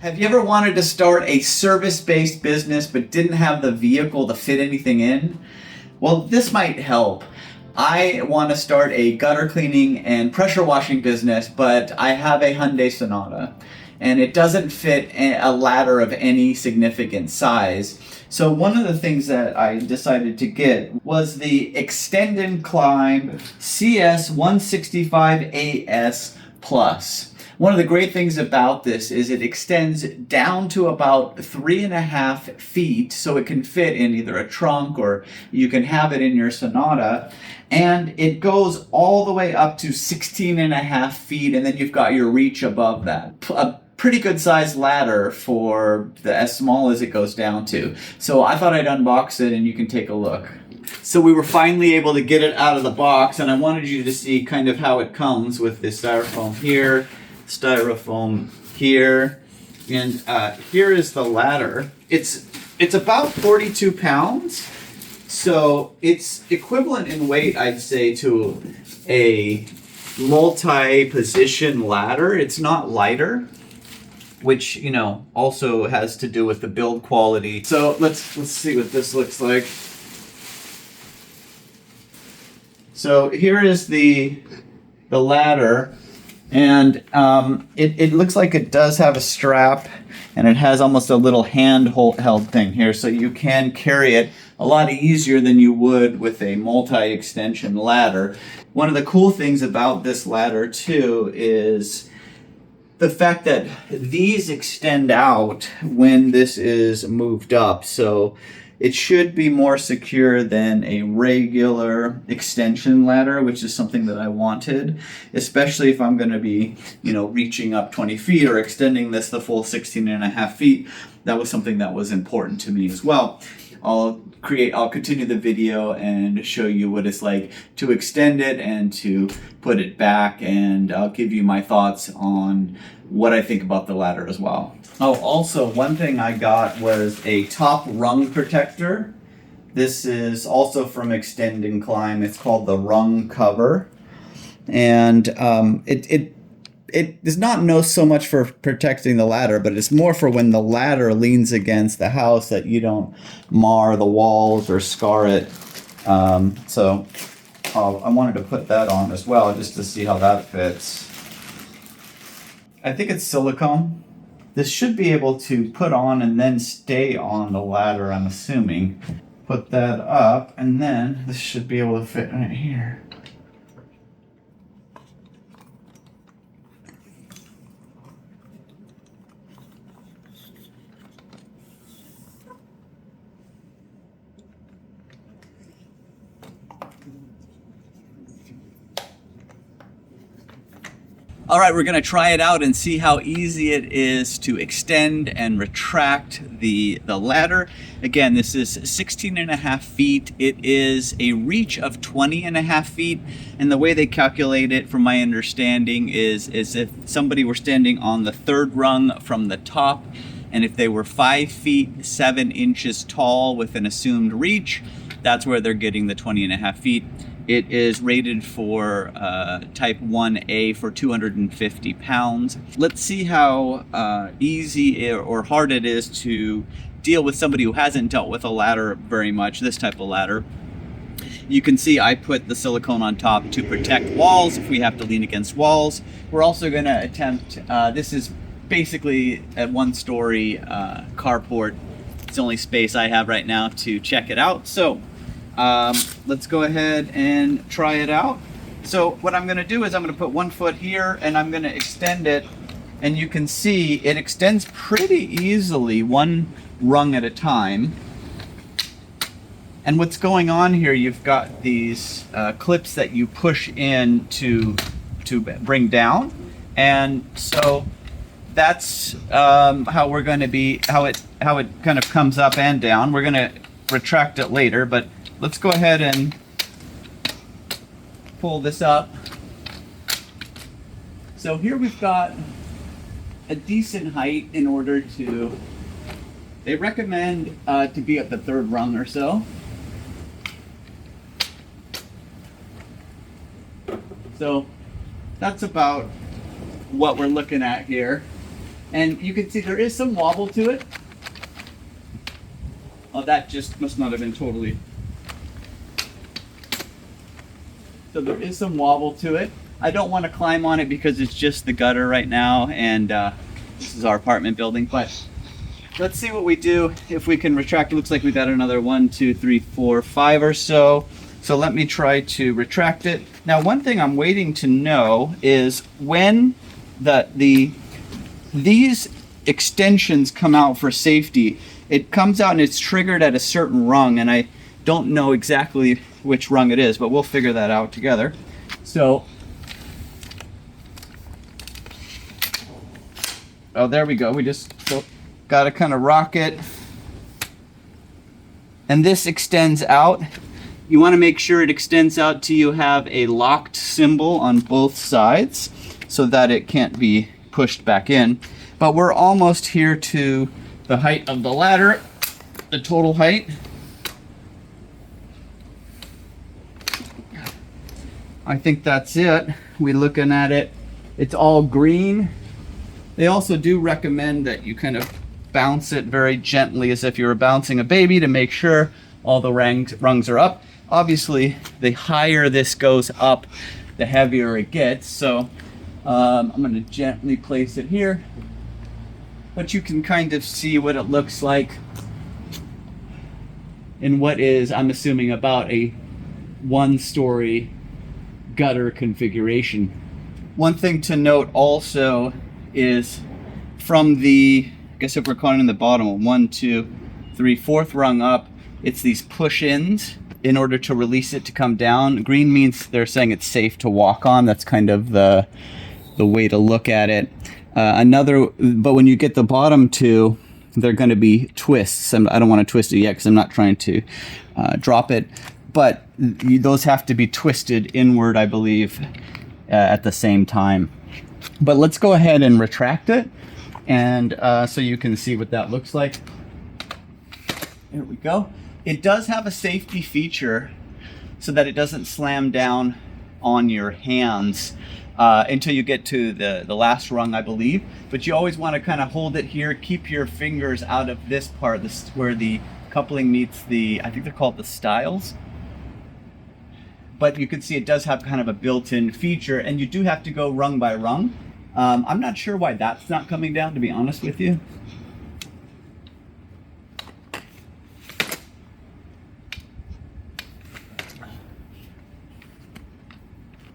Have you ever wanted to start a service-based business but didn't have the vehicle to fit anything in? Well, this might help. I want to start a gutter cleaning and pressure washing business, but I have a Hyundai Sonata and it doesn't fit a ladder of any significant size. So one of the things that I decided to get was the Xtend and Climb CS 165AS Plus. One of the great things about this is it extends down to about 3.5 feet, so it can fit in either a trunk or you can have it in your Sonata. And it goes all the way up to 16.5 feet, and then you've got your reach above that. A pretty good sized ladder for as small as it goes down to. So I thought I'd unbox it and you can take a look. So we were finally able to get it out of the box, and I wanted you to see kind of how it comes with this styrofoam here, styrofoam here, and here is the ladder. It's about 42 pounds, so it's equivalent in weight, I'd say, to a multi-position ladder. It's not lighter, which, you know, also has to do with the build quality. So let's see what this looks like. So here is the ladder. And it looks like it does have a strap, and it has almost a little held thing here, so you can carry it a lot easier than you would with a multi-extension ladder. One of the cool things about this ladder too is the fact that these extend out when this is moved up, so it should be more secure than a regular extension ladder, which is something that I wanted, especially if I'm going to be, reaching up 20 feet or extending this the full 16.5 feet. That was something that was important to me as well. I'll continue the video and show you what it's like to extend it and to put it back, and I'll give you my thoughts on what I think about the ladder as well. Oh, also, one thing I got was a top rung protector. This is also from Xtend and Climb. It's called the rung cover. And it is not so much for protecting the ladder, but it's more for when the ladder leans against the house that you don't mar the walls or scar it. So I wanted to put that on as well just to see how that fits. I think it's silicone. This should be able to put on and then stay on the ladder, I'm assuming. Put that up, and then this should be able to fit right here. All right, we're going to try it out and see how easy it is to extend and retract the ladder. Again, this is 16.5 feet. It is a reach of 20.5 feet. And the way they calculate it, from my understanding, is if somebody were standing on the third rung from the top, and if they were 5 feet 7 inches tall with an assumed reach, that's where they're getting the 20.5 feet. It is rated for type 1A for 250 pounds. Let's see how easy or hard it is to deal with somebody who hasn't dealt with a ladder very much, this type of ladder. You can see I put the silicone on top to protect walls if we have to lean against walls. We're also going to attempt, this is basically a one-story carport. It's the only space I have right now to check it out. So let's go ahead and try it out. So what I'm going to do is I'm going to put one foot here and I'm going to extend it, and you can see it extends pretty easily, one rung at a time. And what's going on here, you've got these clips that you push in to bring down, and so that's how we're going to be, how it kind of comes up and down. We're going to retract it later, but let's go ahead and pull this up. So here we've got a decent height in order to, they recommend to be at the third rung or so. So that's about what we're looking at here. And you can see there is some wobble to it. Oh, that just must not have been totally. So there is some wobble to it. I don't want to climb on it because it's just the gutter right now, and this is our apartment building. But let's see what we do if we can retract. It looks like we've got another 1, 2, 3, 4, 5 or so. So let me try to retract it. Now, one thing I'm waiting to know is when these extensions come out for safety, it comes out and it's triggered at a certain rung, and I don't know exactly which rung it is, but we'll figure that out together. So, oh, there we go. We just got to kind of rock it. And this extends out. You want to make sure it extends out till you have a locked symbol on both sides so that it can't be pushed back in. But we're almost here to the height of the ladder, the total height. I think that's it. We're looking at it. It's all green. They also do recommend that you kind of bounce it very gently as if you were bouncing a baby to make sure all the rungs are up. Obviously, the higher this goes up, the heavier it gets. So I'm going to gently place it here. But you can kind of see what it looks like in what is, I'm assuming, about a 1-story gutter configuration. One thing to note also is from the, I guess if we're calling in the bottom, 1, 2, 3, 4th rung up, it's these push-ins in order to release it to come down. Green means they're saying it's safe to walk on. That's kind of the way to look at it. But when you get the bottom 2, they're going to be twists. I don't want to twist it yet because I'm not trying to drop it. But those have to be twisted inward, I believe, at the same time. But let's go ahead and retract it, and so you can see what that looks like. There we go. It does have a safety feature so that it doesn't slam down on your hands until you get to the last rung, I believe. But you always want to kind of hold it here, keep your fingers out of this part, this where the coupling meets the, I think they're called the stiles. But you can see it does have kind of a built-in feature, and you do have to go rung by rung. I'm not sure why that's not coming down, to be honest with you.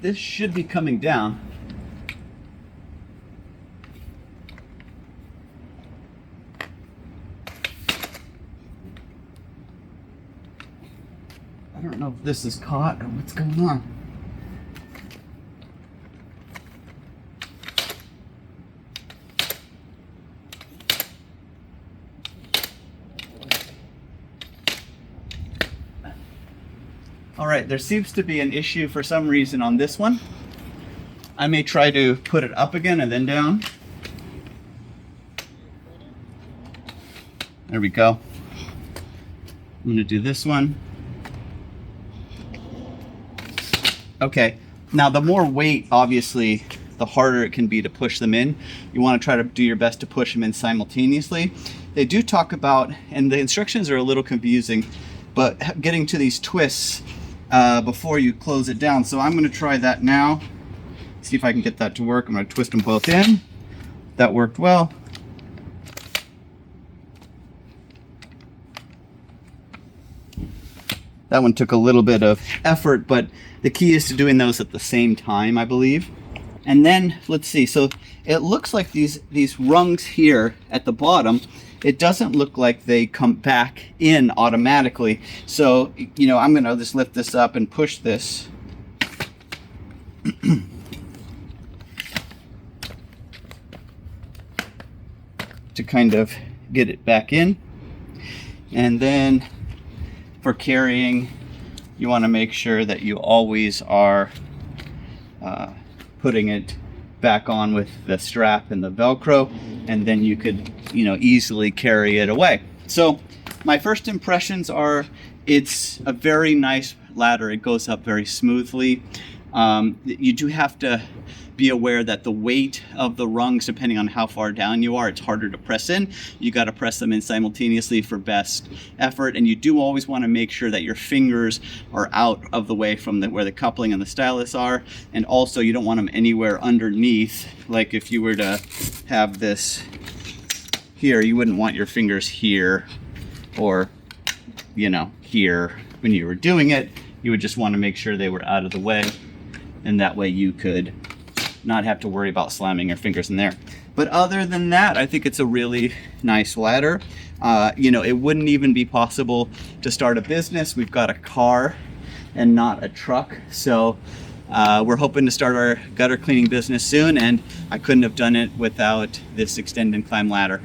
This should be coming down. I don't know if this is caught or what's going on. All right, there seems to be an issue for some reason on this one. I may try to put it up again and then down. There we go. I'm gonna do this one. Okay, now the more weight, obviously, the harder it can be to push them in. You want to try to do your best to push them in simultaneously. They do talk about, and the instructions are a little confusing, but getting to these twists before you close it down. So I'm going to try that now. See if I can get that to work. I'm going to twist them both in. That worked well. That one took a little bit of effort, but the key is to doing those at the same time, I believe. And then, let's see, so it looks like these rungs here at the bottom, it doesn't look like they come back in automatically. So, you know, I'm gonna just lift this up and push this. To kind of get it back in. And then for carrying, you want to make sure that you always are putting it back on with the strap and the Velcro, and then you could, you know, easily carry it away. So my first impressions are it's a very nice ladder. It goes up very smoothly. You do have to be aware that the weight of the rungs, depending on how far down you are, it's harder to press in. You got to press them in simultaneously for best effort. And you do always want to make sure that your fingers are out of the way from where the coupling and the stylus are. And also you don't want them anywhere underneath. Like if you were to have this here, you wouldn't want your fingers here or, you know, here when you were doing it. You would just want to make sure they were out of the way, and that way you could not have to worry about slamming your fingers in there. But other than that, I think it's a really nice ladder. You know, it wouldn't even be possible to start a business. We've got a car and not a truck. So we're hoping to start our gutter cleaning business soon, and I couldn't have done it without this Xtend and Climb ladder.